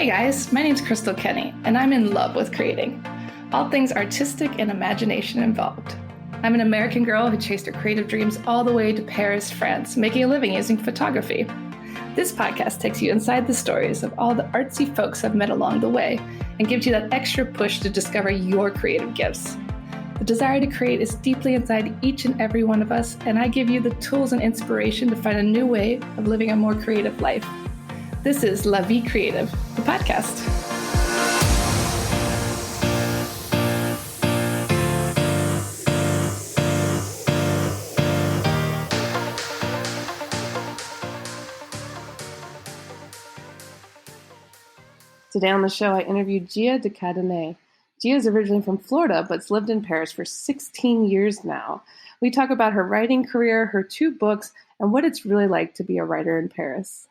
Hey guys, my name's Crystal Kenny, and I'm in love with creating. All things artistic and imagination involved. I'm an American girl who chased her creative dreams all the way to Paris, France, making a living using photography. This podcast takes you inside the stories of all the artsy folks I've met along the way and gives you that extra push to discover your creative gifts. The desire to create is deeply inside each and every one of us, and I give you the tools and inspiration to find a new way of living a more creative life. This is La Vie Creative, the podcast. Today on the show, I interviewed Gia de Cadenet. Gia is originally from Florida, but's lived in Paris for 16 years now. We talk about her writing career, her 2 books, and what it's really like to be a writer in Paris.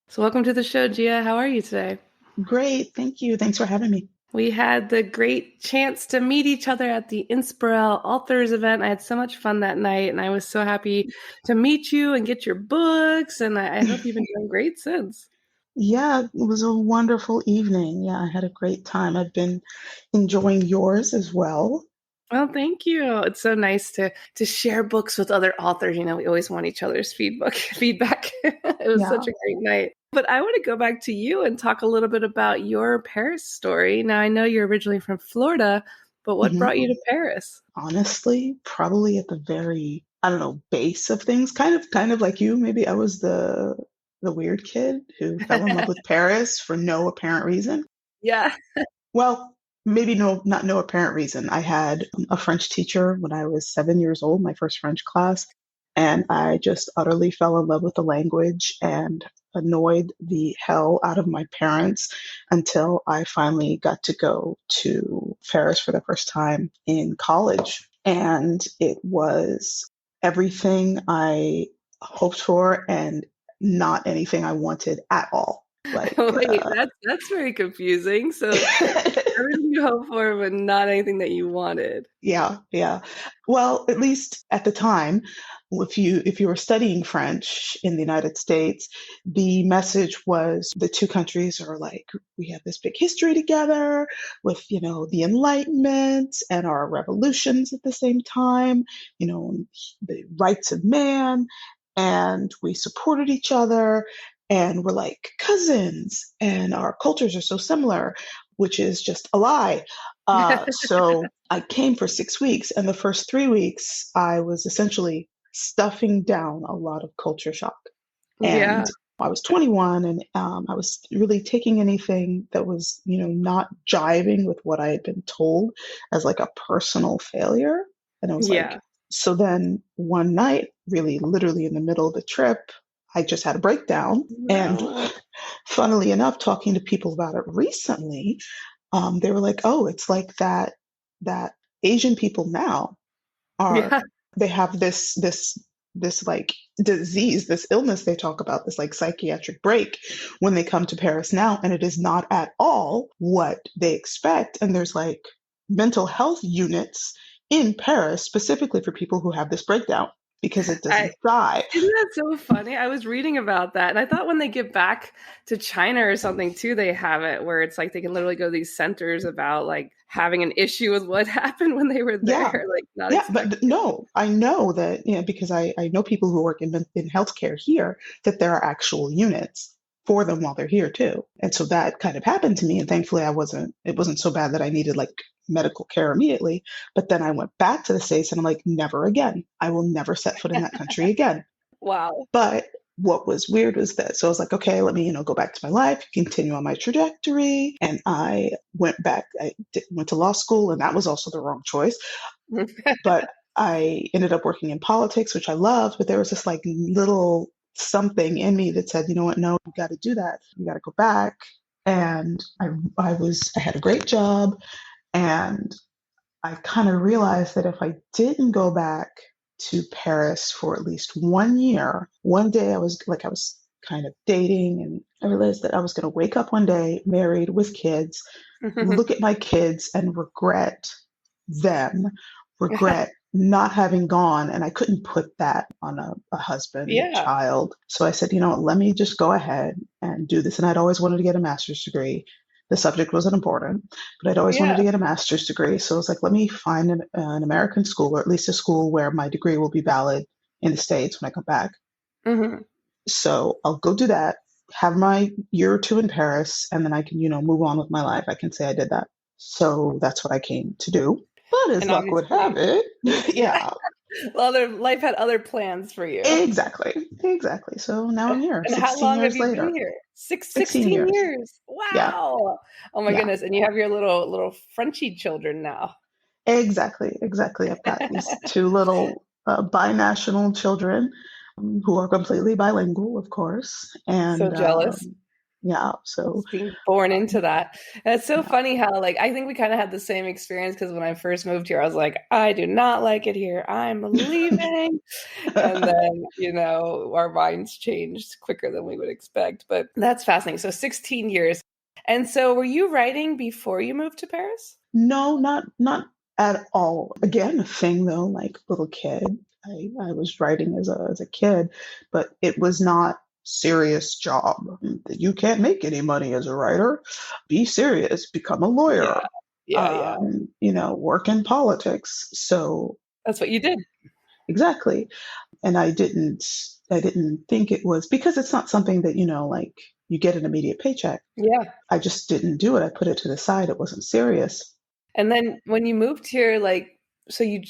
So welcome to the show, Gia. How are you today? Great. Thank you. Thanks for having me. We had the great chance to meet each other at the Inspiral Authors event. I had so much fun that night, and I was so happy to meet you and get your books, and I hope you've been doing great since. Yeah, it was a wonderful evening. Yeah, I had a great time. I've been enjoying yours as well. Well, thank you. It's so nice to share books with other authors. You know, we always want each other's feedback. It was such a great night. But I want to go back to you and talk a little bit about your Paris story. Now, I know you're originally from Florida, but what brought you to Paris? Honestly, probably at the very, base of things. Kind of like you. Maybe I was the weird kid who fell in love with Paris for no apparent reason. Yeah. Well, maybe not no apparent reason. I had a French teacher when I was 7 years old, my first French class, and I just utterly fell in love with the language and annoyed the hell out of my parents until I finally got to go to Paris for the first time in college. And it was everything I hoped for and not anything I wanted at all. Like, wait, that's very confusing. So everything you hoped for, but not anything that you wanted. Yeah. Well, at least at the time, if you were studying French in the United States, the message was the 2 countries are like, we have this big history together with, the Enlightenment and our revolutions at the same time, the rights of man, and we supported each other. And we're like cousins, and our cultures are so similar, which is just a lie. So I came for 6 weeks, and the first 3 weeks, I was essentially stuffing down a lot of culture shock. And I was 21, and I was really taking anything that was, like jiving with what I had been told as like a personal failure. And I was like, so then one night, really literally in the middle of the trip, I just had a breakdown. And funnily enough, talking to people about it recently, they were like, oh, it's like that Asian people now they have this like disease, this illness they talk about, this like psychiatric break when they come to Paris now. And it is not at all what they expect. And there's like mental health units in Paris specifically for people who have this breakdown, because it doesn't die. Isn't that so funny? I was reading about that, and I thought when they get back to China or something too, they have it where it's like they can literally go to these centers about like having an issue with what happened when they were there. But no, I know that, because I know people who work in healthcare here, that there are actual units for them while they're here too. And so that kind of happened to me. And thankfully it wasn't so bad that I needed like medical care immediately. But then I went back to the States and I'm like, never again. I will never set foot in that country again. Wow. But what was weird was that, so I was like, okay, let me, go back to my life, continue on my trajectory. And I went back, went to law school, and that was also the wrong choice. But I ended up working in politics, which I loved, but there was this like little something in me that said, you know what, no, you got to do that. You got to go back. And I had a great job, and I kind of realized that if I didn't go back to Paris for at least 1 year, one day I was kind of dating, and I realized that I was going to wake up one day married with kids, look at my kids and regret not having gone, and I couldn't put that on a husband, Yeah. child. So I said, let me just go ahead and do this. And I'd always wanted to get a master's degree. The subject wasn't important, but I'd always wanted Yeah. to get a master's degree. So I was like, let me find an American school, or at least a school where my degree will be valid in the States when I come back. Mm-hmm. So I'll go do that, have my year or two in Paris, and then I can, move on with my life. I can say I did that. So that's what I came to do. But as And luck would obviously, have it, yeah, life had other plans for you. exactly. So now I'm here, And how 16 long have years you later. been here? 16 16 years. years. Yeah, Wow. Oh my yeah, goodness. And you have your little Frenchy children now. exactly. I've got these two little binational children who are completely bilingual, of course. So And jealous. yeah, so Just being born into that. And it's so yeah. funny how, like, I think we kind of had the same experience because when I first moved here, I was like, I do not like it here. I'm leaving. And then, our minds changed quicker than we would expect. But that's fascinating. So 16 years. And so were you writing before you moved to Paris? No, not at all. Again, a thing though, like little kid. I was writing as a kid, but it was not serious job. You can't make any money as a writer. Be serious, become a Yeah. lawyer, Yeah. work in politics. So That's what you did. exactly. And I didn't think it was because it's not something that, like you get an immediate paycheck. Yeah. I just didn't do it. I put it to the side. It wasn't serious. And then when you moved here,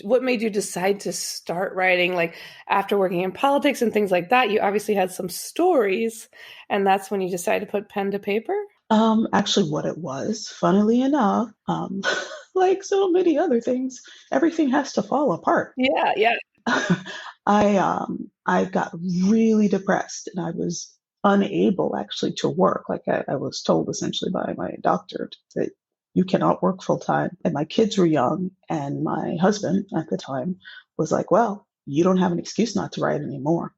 what made you decide to start writing? Like after working in politics and things like that, you obviously had some stories, and that's when you decided to put pen to paper? Actually, what it was, funnily enough, like so many other things, everything has to fall apart. Yeah, yeah. I got really depressed and I was unable actually to work. Like I was told essentially by my doctor that you cannot work full time. And my kids were young, and my husband at the time was like, "Well, you don't have an excuse not to write anymore."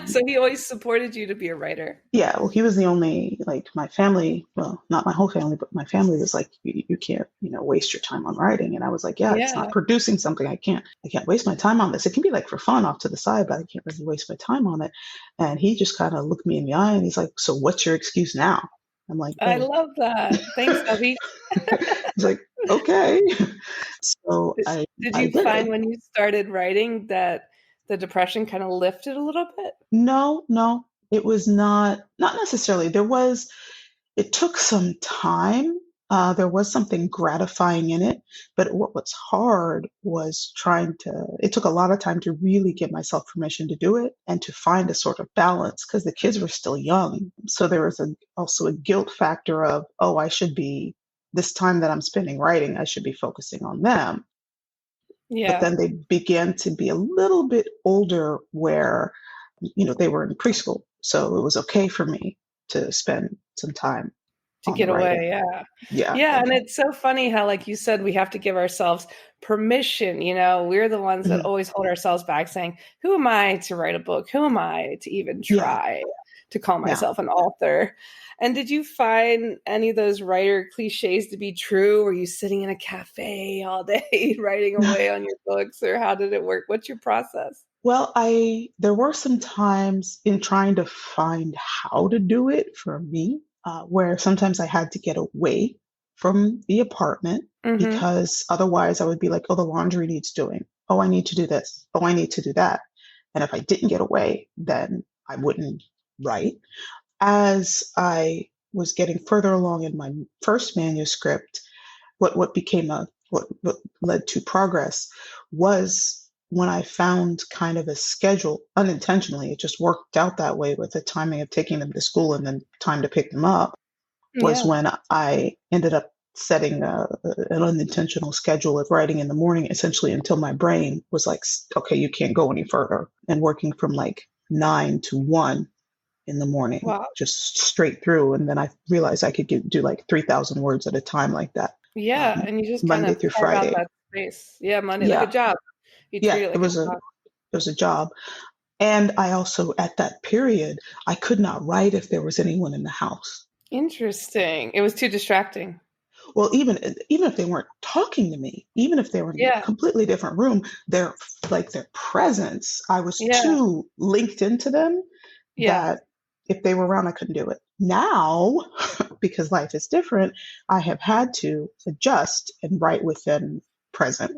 So Um, he always supported you to be a writer. Yeah, well, he was the only, like, my family, well, not my whole family, but my family was like, you can't, waste your time on writing. And I was like, yeah, it's Yeah. not producing something. I can't waste my time on this. It can be like for fun off to the side, but I can't really waste my time on it. And he just kind of looked me in the eye and he's like, so what's your excuse now? I'm like, I oh. love that. Thanks, Abby. He's like, okay. So Did did I you did. find when you started writing that the depression kind of lifted a little bit? No, it was not necessarily. It took some time. There was something gratifying in it, but what was hard was it took a lot of time to really give myself permission to do it and to find a sort of balance because the kids were still young. So there was also a guilt factor of, oh, this time that I'm spending writing, I should be focusing on them. But Yeah. then they began to be a little bit older where, they were in preschool. So it was okay for me to spend some time To on the get away, writing. yeah. Yeah. Yeah, and it's so funny how, like you said, we have to give ourselves permission, we're the ones that Mhm. always hold ourselves back saying, "Who am I to write a book? Who am I to even Yeah. try to call Yeah. myself an author?" And did you find any of those writer cliches to be true? Were you sitting in a cafe all day writing away on your books, or how did it work? What's your process? Well, there were some times in trying to find how to do it for me, where sometimes I had to get away from the apartment Mhm. because otherwise I would be like, oh, the laundry needs doing. Oh, I need to do this. Oh, I need to do that. And if I didn't get away, then I wouldn't write. As I was getting further along in my first manuscript, what led to progress was when I found kind of a schedule unintentionally. It just worked out that way with the timing of taking them to school and then time to pick them up. Was Yeah. when I ended up setting an unintentional schedule of writing in the morning, essentially until my brain was like, okay, you can't go any further, and working from like 9 to 1 in the morning, Wow. just straight through. And then I realized I could do like 3,000 words at a time like that, Yeah, and you just kind Monday of through carve out Friday. that space. Yeah, Monday, like a Yeah. job. You Yeah. treat it It like a was a, job. it was a job. And I also, at that period, I could not write if there was anyone in the house. Interesting. It was too distracting. Well, even if they weren't talking to me, even if they were in a Yeah. completely different room, their presence, I was Yeah. too linked into them Yeah. that if they were around, I couldn't do it. Now, because life is different, I have had to adjust and write with them present.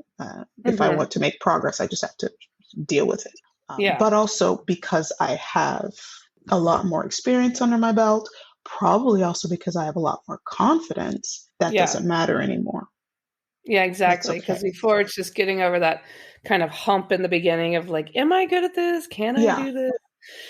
If I Hmm. want to make progress, I just have to deal with it. Yeah. But also because I have a lot more experience under my belt, probably also because I have a lot more confidence, that Yeah. doesn't matter anymore. Yeah, It's exactly. Because okay. before it's just getting over that kind of hump in the beginning of like, am I good at this? Can I Yeah, do this?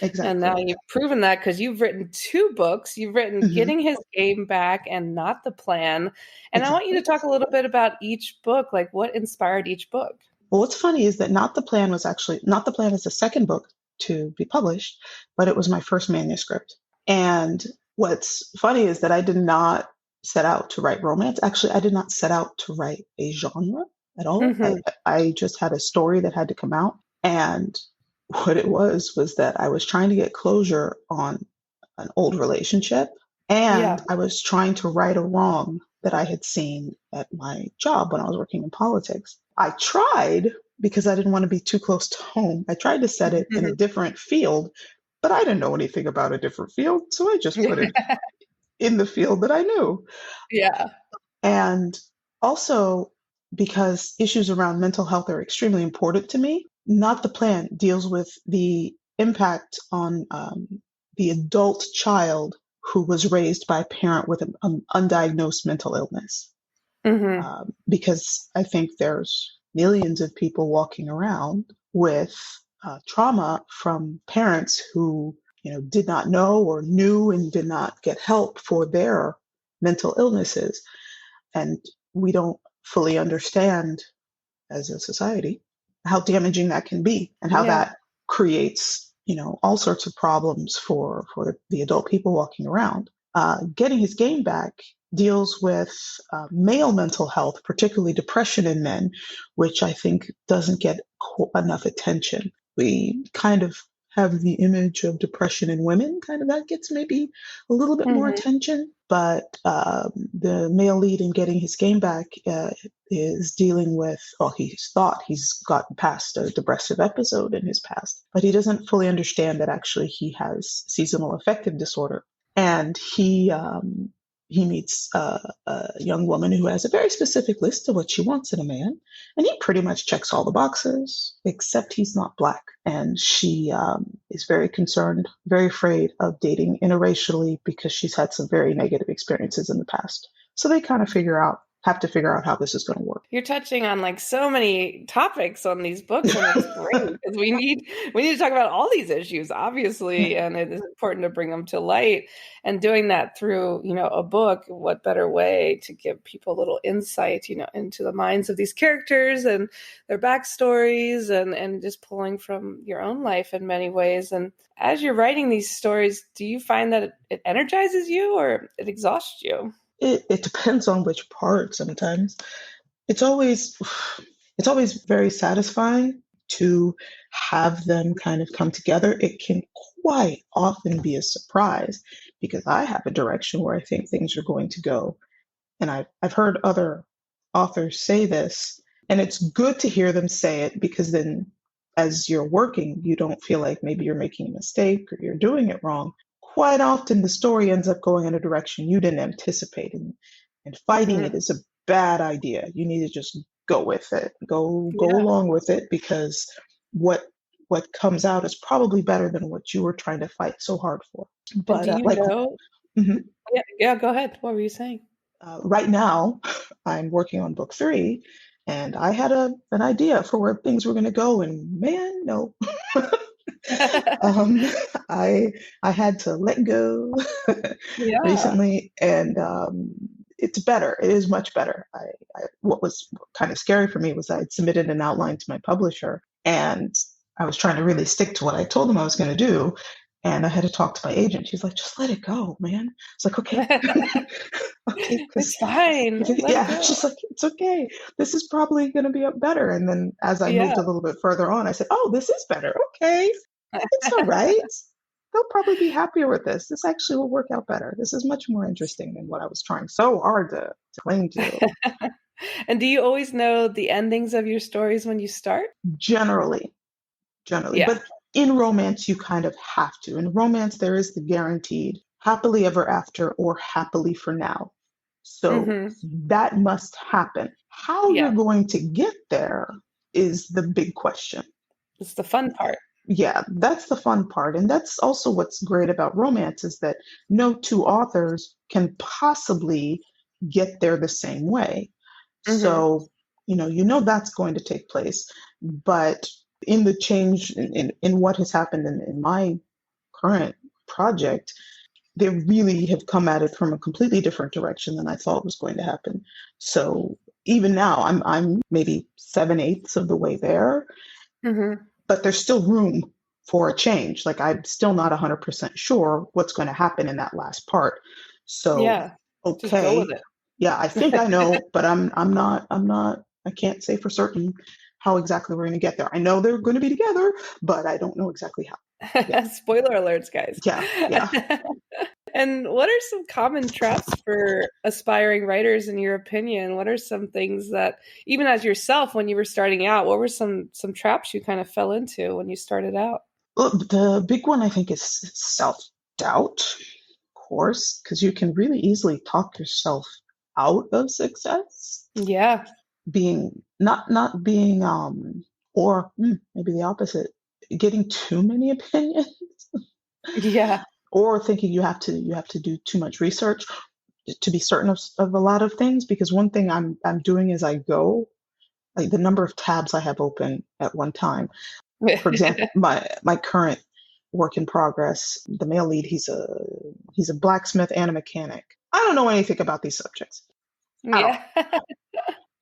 And now exactly. you've proven that because you've written two books. You've written Hmm. Getting His Game Back and Not the Plan. And I want you to Exactly. talk a little bit about each book, like what inspired each book. Well, what's funny is that Not the Plan is the second book to be published, but it was my first manuscript. And what's funny is that I did not set out to write romance. Actually, I did not set out to write a genre at all. Hmm. I just had a story that had to come out. And what it was that I was trying to get closure on an old relationship. Yeah. And I was trying to right a wrong that I had seen at my job when I was working in politics. I tried because I didn't want to be too close to home. I tried to set it in a Mhm. different field, but I didn't know anything about a different field. So I just put it in the field that I knew. Yeah. And also because issues around mental health are extremely important to me, Not the Plan deals with the impact on the adult child who was raised by a parent with an undiagnosed mental illness. Hmm. Because I think there's millions of people walking around with trauma from parents who, did not know or knew and did not get help for their mental illnesses. And we don't fully understand as a society how damaging that can be and how Yeah. that creates, all sorts of problems for the adult people walking around. Getting His Game Back deals with male mental health, particularly depression in men, which I think doesn't get enough attention. We kind of have the image of depression in women, kind of that gets maybe a little bit more Hmm. attention. But the male lead in Getting His Game Back is dealing with, well, he's thought he's gotten past a depressive episode in his past, but he doesn't fully understand that actually he has seasonal affective disorder. And he meets a young woman who has a very specific list of what she wants in a man, and he pretty much checks all the boxes except he's not black. And she is very concerned, very afraid of dating interracially because she's had some very negative experiences in the past. So they kind of have to figure out how this is going to work. You're touching on like so many topics on these books, and it's great because we need to talk about all these issues, obviously, and it is important to bring them to light. And doing that through, a book, what better way to give people a little insight, into the minds of these characters and their backstories, and just pulling from your own life in many ways. And as you're writing these stories, do you find that it energizes you or it exhausts you? It depends on which part sometimes. It's always it's always very satisfying to have them kind of come together. It can quite often be a surprise because I have a direction where I think things are going to go. And I've heard other authors say this, and it's good to hear them say it because then as you're working, you don't feel like maybe you're making a mistake or you're doing it wrong. Quite often the story ends up going in a direction you didn't anticipate, and fighting it Hmm. is a bad idea. You need to just go with it. Go Yeah. along with it because what what comes out is probably better than what you were trying to fight so hard for. And But do you know? mhm. Yeah, yeah, go ahead. What were you saying? Right now, I'm working on book three, and I had an idea for where things were going to go, and man, no. um, I I had to let go Yeah. recently, and it's better. It is much better. What was kind of scary for me was I had submitted an outline to my publisher, and I was trying to really stick to what I told them I was going to do. And I had to talk to my agent. She's like, just let it go, man. It's like, okay, okay, because It's fine. Let it yeah, go. she's like, it's okay. This is probably going to be up better. And then as I moved Yeah. a little bit further on, I said, oh, this is better. Okay, it's all right. they'll probably be happier with this. This actually will work out better. This is much more interesting than what I was trying so hard to cling to. And do you always know the endings of your stories when you start? Generally, generally. Yeah. But in romance, you kind of have to. In romance, there is the guaranteed happily ever after or happily for now. So Hmm. that must happen. How you're Yeah. going to get there is the big question. It's the fun part. Yeah, that's the fun part. And that's also what's great about romance is that no two authors can possibly get there the same way. Hmm. So, that's going to take place. But in the change in what has happened in my current project, they really have come at it from a completely different direction than I thought was going to happen. So even now, I'm maybe 7/8 of the way there, Hmm. but there's still room for a change. Like I'm still not 100% sure what's going to happen in that last part. So, Yeah. Just go with okay, it. yeah, I think I know, but I'm not I can't say for certain how exactly we're going to get there. I know they're going to be together, but I don't know exactly how. Yeah. Spoiler alerts, guys. Yeah. Yeah. And what are some common traps for aspiring writers in your opinion? What are some things that even as yourself when you were starting out, what were some traps you kind of fell into when you started out? Well, the big one I think is self-doubt, of course, because you can really easily talk yourself out of success. Yeah. Being not being or maybe the opposite, getting too many opinions Yeah. or thinking you have to do too much research to be certain of a lot of things, because one thing I'm doing as I go, like the number of tabs I have open at one time. For example, my current work in progress, the male lead, he's a blacksmith and a mechanic. I don't know anything about these subjects at Yeah. all.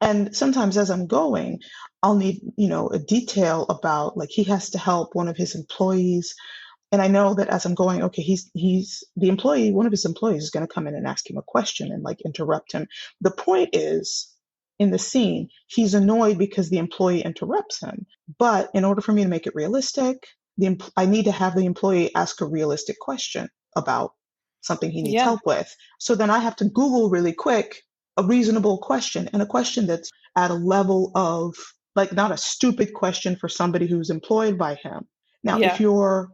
And sometimes as I'm going, I'll need, a detail about like he has to help one of his employees. And I know that as I'm going, okay, he's the employee, one of his employees is going to come in and ask him a question and like interrupt him. The point is in the scene, he's annoyed because the employee interrupts him. But in order for me to make it realistic, I need to have the employee ask a realistic question about something he needs Yeah. help with. So then I have to Google really quick a reasonable question and a question that's at a level of like not a stupid question for somebody who's employed by him. Now, if Yeah. you're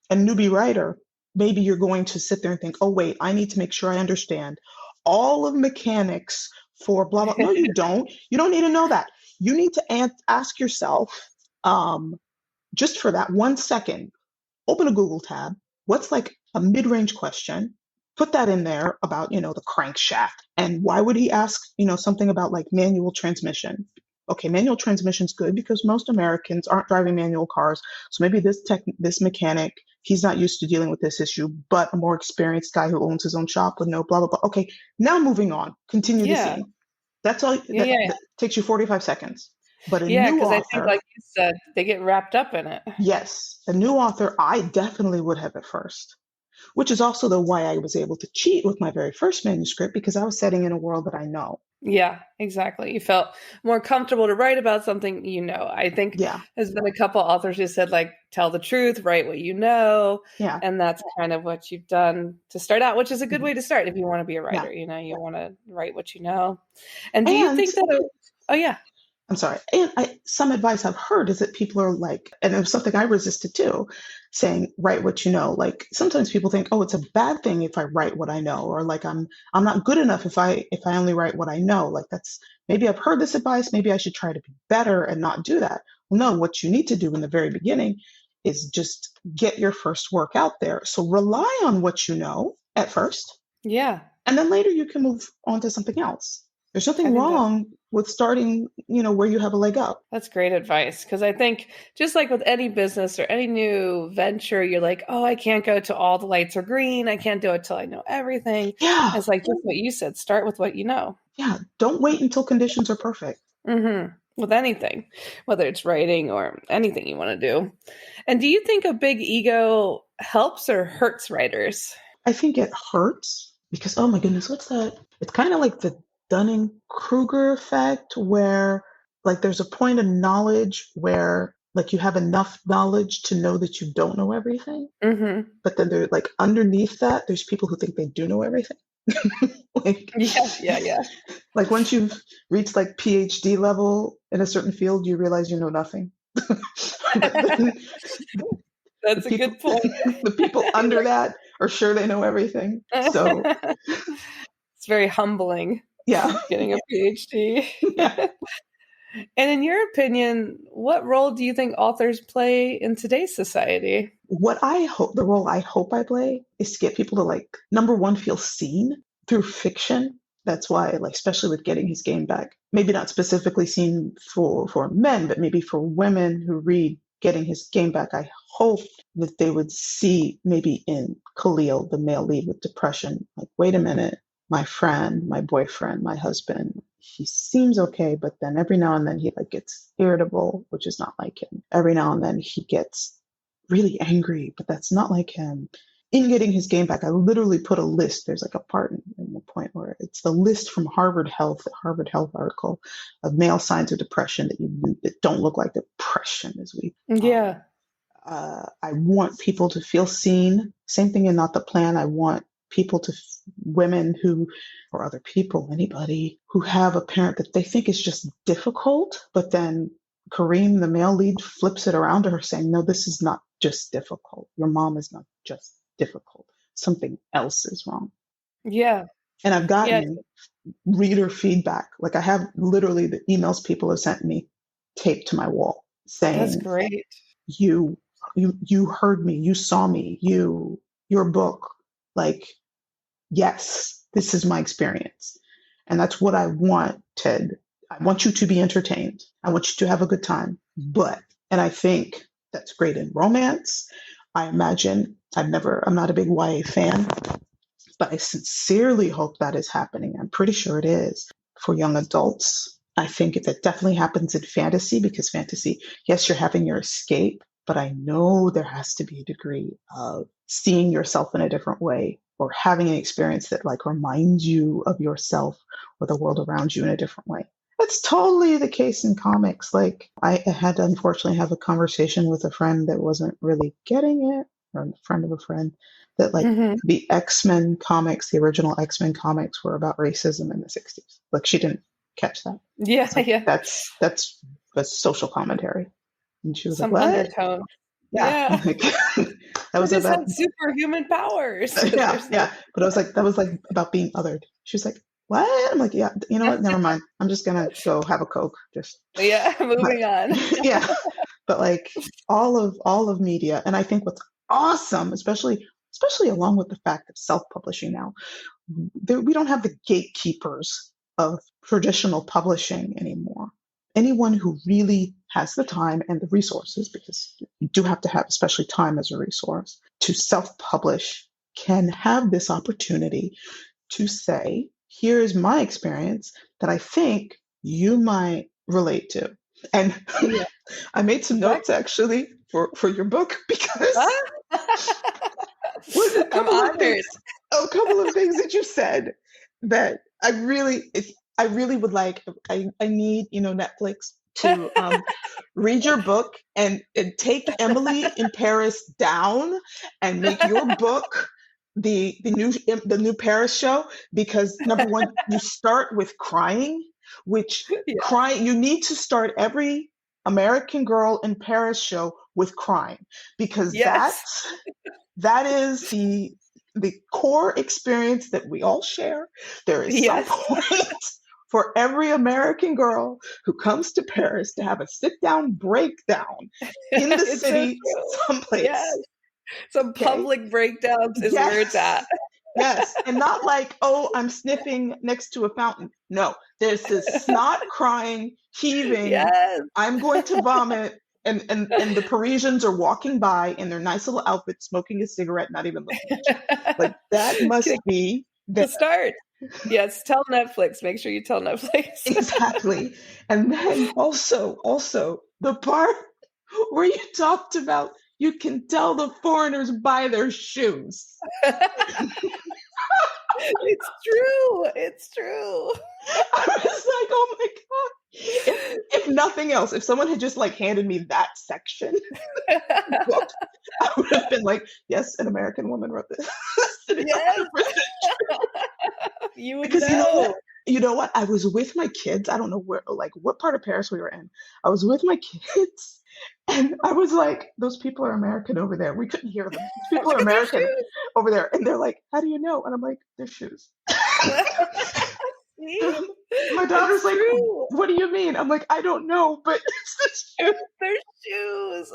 a newbie writer, maybe you're going to sit there and think, oh, wait, I need to make sure I understand all of mechanics for blah, blah. No, you don't. You don't need to know that. You need to ask yourself, just for that 1 second, open a Google tab. What's like a mid-range question? Put that in there about, the crankshaft. And why would he ask, something about like manual transmission? Okay, manual transmission's good because most Americans aren't driving manual cars. So maybe this mechanic, he's not used to dealing with this issue, but a more experienced guy who owns his own shop would know blah, blah, blah. Okay, now moving on. Continue the Yeah. scene. That's all Yeah. Yeah. that takes you 45 seconds. But a Yeah. new Because I think, author, like you said, they get wrapped up in it. yes, a new author, I definitely would have at first, which is also the why I was able to cheat with my very first manuscript because I was setting in a world that I know. Yeah, exactly. You felt more comfortable to write about something you know. I think Yeah, there's been a couple authors who said, like, tell the truth, write what you know. yeah, And that's kind of what you've done to start out, which is a good mhm, way to start if you want to be a yeah. writer. You want to write what you know. And do you And think that, oh, yeah. I'm sorry. And some advice I've heard is that people are like, and it was something I resisted too, saying write what you know. Like sometimes people think, oh, it's a bad thing if I write what I know, or like I'm not good enough if I only write what I know. Like that's maybe I've heard this advice. Maybe I should try to be better and not do that. Well, no, what you need to do in the very beginning is just get your first work out there. So rely on what you know at first, Yeah, and then later you can move on to something else. There's I nothing think wrong with starting, where you have a leg up. that's great advice. Because I think just like with any business or any new venture, you're like, oh, I can't go to all the lights are green. I can't do it till I know everything. Yeah, It's like just what you said, start with what you know. yeah. Don't wait until conditions are perfect. With anything, whether it's writing or anything you want to do. And do you think a big ego helps or hurts writers? I think it hurts because, oh my goodness, what's that? It's kind of like the Dunning-Kruger effect where like there's a point of knowledge where like you have enough knowledge to know that you don't know everything. Mm-hmm. But then they're like underneath that, there's people who think they do know everything. Like, Yeah. like once you've reached like PhD level in a certain field, you realize you know nothing. But then That's a people, good point. the people under that are sure they know everything. So It's very humbling yeah, getting a PhD. yeah. And in your opinion, what role do you think authors play in today's society? What I hope, the role I hope I play is to get people to like, number one, feel seen through fiction. That's why, like, especially with Getting His Game Back, maybe not specifically seen for men, but maybe for women who read Getting His Game Back, I hope that they would see maybe in Khalil, the male lead with depression, like, wait a minute, my friend, my boyfriend, my husband, he seems okay, but then every now and then he like gets irritable, which is not like him. Every now and then he gets really angry, but that's not like him. In Getting His Game Back, I literally put a list. There's like a part in the point where it's the list from Harvard Health, the Harvard Health article of male signs of depression that don't look like depression as we. Yeah. I want people to feel seen. Same thing in Not the Plan. I want people women who, or other people, anybody who have a parent that they think is just difficult, but then Kareem, the male lead, flips it around to her saying, no, this is not just difficult. Your mom is not just difficult. Something else is wrong. Yeah. And I've gotten reader feedback. Like I have literally the emails people have sent me taped to my wall saying, that's great. You heard me, you saw me, your book, like, yes, this is my experience. And that's what I want, Ted. I want you to be entertained. I want you to have a good time. And I think that's great in romance. I imagine, I'm not a big YA fan, but I sincerely hope that is happening. I'm pretty sure it is for young adults. I think that definitely happens in fantasy, because fantasy, yes, you're having your escape, but I know there has to be a degree of seeing yourself in a different way, or having an experience that like reminds you of yourself or the world around you in a different way. That's totally the case in comics. Like I had to unfortunately have a conversation with a friend that wasn't really getting it, or a friend of a friend, that like the X-Men comics, the original X-Men comics were about racism in the 60s. Like she didn't catch that. Yeah, like, yeah. That's a social commentary. And she was Some like, what? undertone. Yeah. Like, that was about superhuman powers. Yeah. But I was like, that was like about being othered. She was like, what? I'm like, yeah, you know what? Never mind. I'm just going to go have a Coke. Moving on. Yeah. But like all of media. And I think what's awesome, especially along with the fact of self-publishing now, we don't have the gatekeepers of traditional publishing anymore. Anyone who really has the time and the resources, because you do have to have especially time as a resource, to self-publish can have this opportunity to say, here is my experience that I think you might relate to. And I made some notes actually for your book, because a couple of things that you said that I really would like. I need, Netflix to read your book and take Emily in Paris down and make your book the new Paris show, because number one, you start with crying, you need to start every American Girl in Paris show with crying, because that is the core experience that we all share. There is some point for every American girl who comes to Paris to have a sit-down breakdown in the city someplace. Yes. Some public breakdowns is where it's at. Yes. And not like, oh, I'm sniffing next to a fountain. No, there's this snot crying, heaving. Yes. I'm going to vomit. And the Parisians are walking by in their nice little outfits, smoking a cigarette, not even looking at you. Like that must be the start. Yes, tell Netflix. Make sure you tell Netflix. Exactly. And then also the part where you talked about you can tell the foreigners by their shoes. It's true. I was like, oh my God. If nothing else, if someone had just like handed me that section book, I would have been like, yes, an American woman wrote this. It is Yes, 100% you would because know. you know what? I was with my kids. I don't know where, like, what part of Paris we were in. I was with my kids, and I was like, "Those people are American over there." We couldn't hear them. These people are Look at their American over there, and they're like, "How do you know?" And I'm like, "Their shoes." shoes. See? My daughter's It's like, true. "What do you mean?" I'm like, "I don't know, but it's the shoes." Their shoes.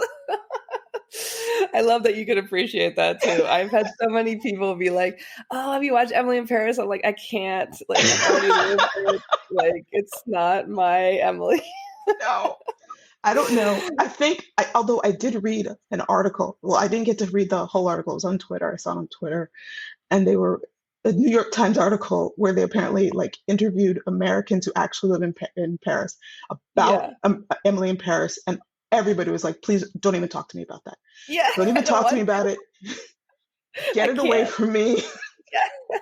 I love that you can appreciate that too. I've had so many people be like, "Oh, have you watched Emily in Paris?" I'm like, "I can't. Like, I've already lived it. Like, it's not my Emily." No. I don't know. I think, although I did read an article, well, I didn't get to read the whole article. It was on Twitter. I saw it on Twitter, and they were a New York Times article where they apparently like interviewed Americans who actually live in Paris about Yeah. Emily in Paris, and everybody was like, "Please don't even talk to me about that. Yeah. Don't I even don't talk to want me about it. Get I it away can't. from me. Yeah.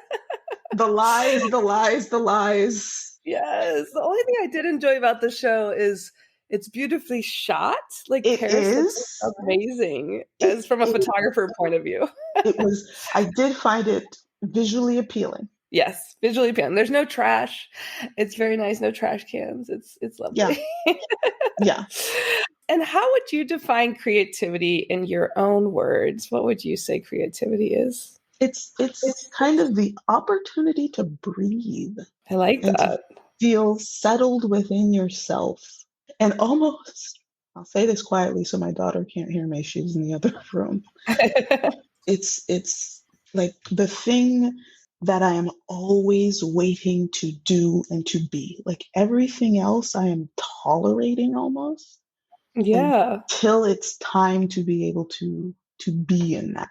The lies, the lies, the lies." Yes. The only thing I did enjoy about the show is it's beautifully shot. Like It Paris looks is. amazing It, as from a it, photographer point of view. it was. I did find it visually appealing. Yes, visually appealing. There's no trash. It's very nice. No trash cans. It's Yeah. lovely. Yeah. And how would you define creativity in your own words? What would you say creativity is? It's kind of the opportunity to breathe I like and to that. feel settled within yourself. And almost, I'll say this quietly so my daughter can't hear me. She's in the other room. It's like the thing that I am always waiting to do and to be. Like everything else I am tolerating almost Yeah, until it's time to be able to be in that.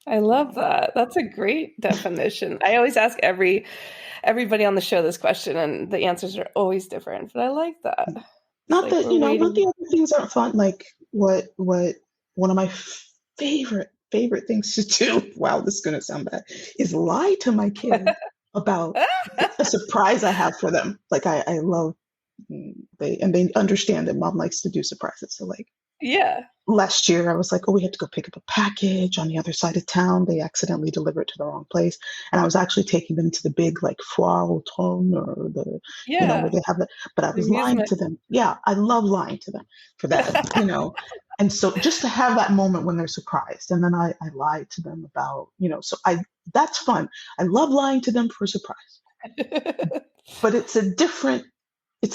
I love that. That's a great definition. I always ask everybody on the show this question, and the answers are always different. But I like that. It's Not like that, we're not the waiting. other things aren't fun. Like what one of my favorite things to do, wow, this is gonna sound bad, is lie to my kids about a surprise I have for them. Like I love they understand that mom likes to do surprises. So like Yeah. last year I was like, oh, we had to go pick up a package on the other side of town. They accidentally delivered it to the wrong place. And I was actually taking them to the big like foire automne or the, where Yeah. they have it. But I The was lying amusement. to them. Yeah, I love lying to them for that. And so just to have that moment when they're surprised. And then I lied to them about, so that's fun. I love lying to them for a surprise. But it's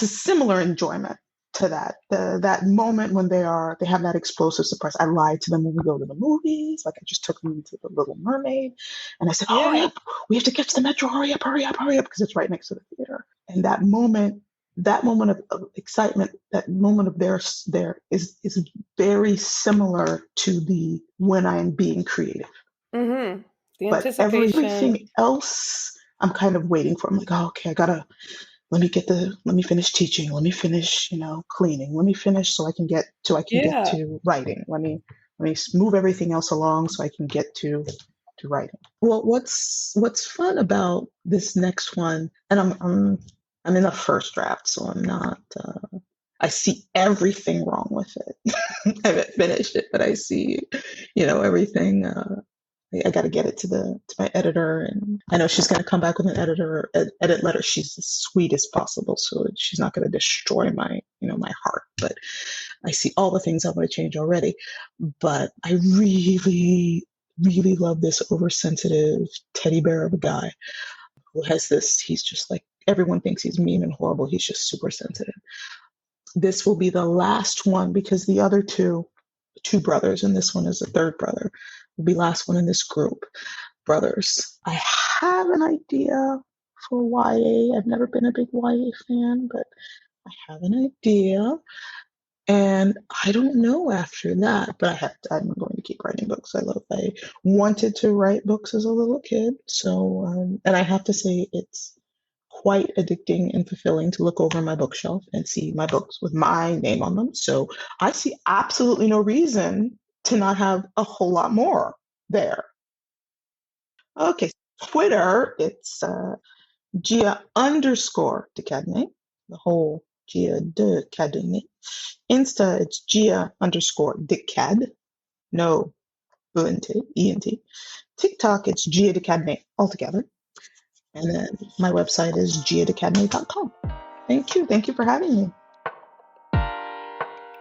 a similar enjoyment to that moment when they have that explosive surprise. I lied to them when we go to the movies. Like I just took them to the Little Mermaid, and I said, "Hurry Yeah. up, we have to catch the metro. Hurry up, hurry up, hurry up," because it's right next to the theater. And that moment of excitement, that moment of there is very similar to the when I am being creative. Mm-hmm. The But anticipation. everything else, I'm kind of waiting for. I'm like, oh, okay, let me finish teaching. Let me finish, cleaning. Let me finish so I can get Yeah. to writing. Let me move everything else along so I can get to writing. Well, what's fun about this next one, and I'm in the first draft, so I'm not. I see everything wrong with it. I haven't finished it, but I see, everything. I got to get it to my editor, and I know she's going to come back with an edit letter. She's as sweet as possible, so she's not going to destroy my heart. But I see all the things I want to change already. But I really, really love this oversensitive teddy bear of a guy who has this. He's just like everyone thinks he's mean and horrible. He's just super sensitive. This will be the last one because the other two brothers, and this one is a third brother, will be last one in this group. Brothers. I have an idea for YA. I've never been a big YA fan, but I have an idea. And I don't know after that, but I'm going to keep writing books. I wanted to write books as a little kid. So, and I have to say it's quite addicting and fulfilling to look over my bookshelf and see my books with my name on them. So I see absolutely no reason to not have a whole lot more there. Okay, Twitter, it's Gia _de Cadenet, the whole Gia de Cadenet. Insta, it's Gia_DeCad. No ENT. TikTok, it's Gia de Cadenet altogether. And then my website is giadecadenet.com. Thank you. Thank you for having me.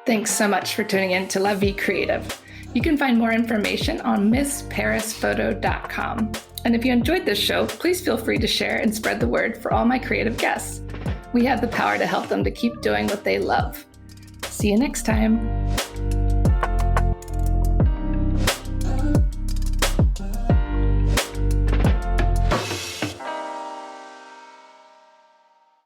Thanks so much for tuning in to La Vie Creative. You can find more information on MissParisPhoto.com. And if you enjoyed this show, please feel free to share and spread the word for all my creative guests. We have the power to help them to keep doing what they love. See you next time.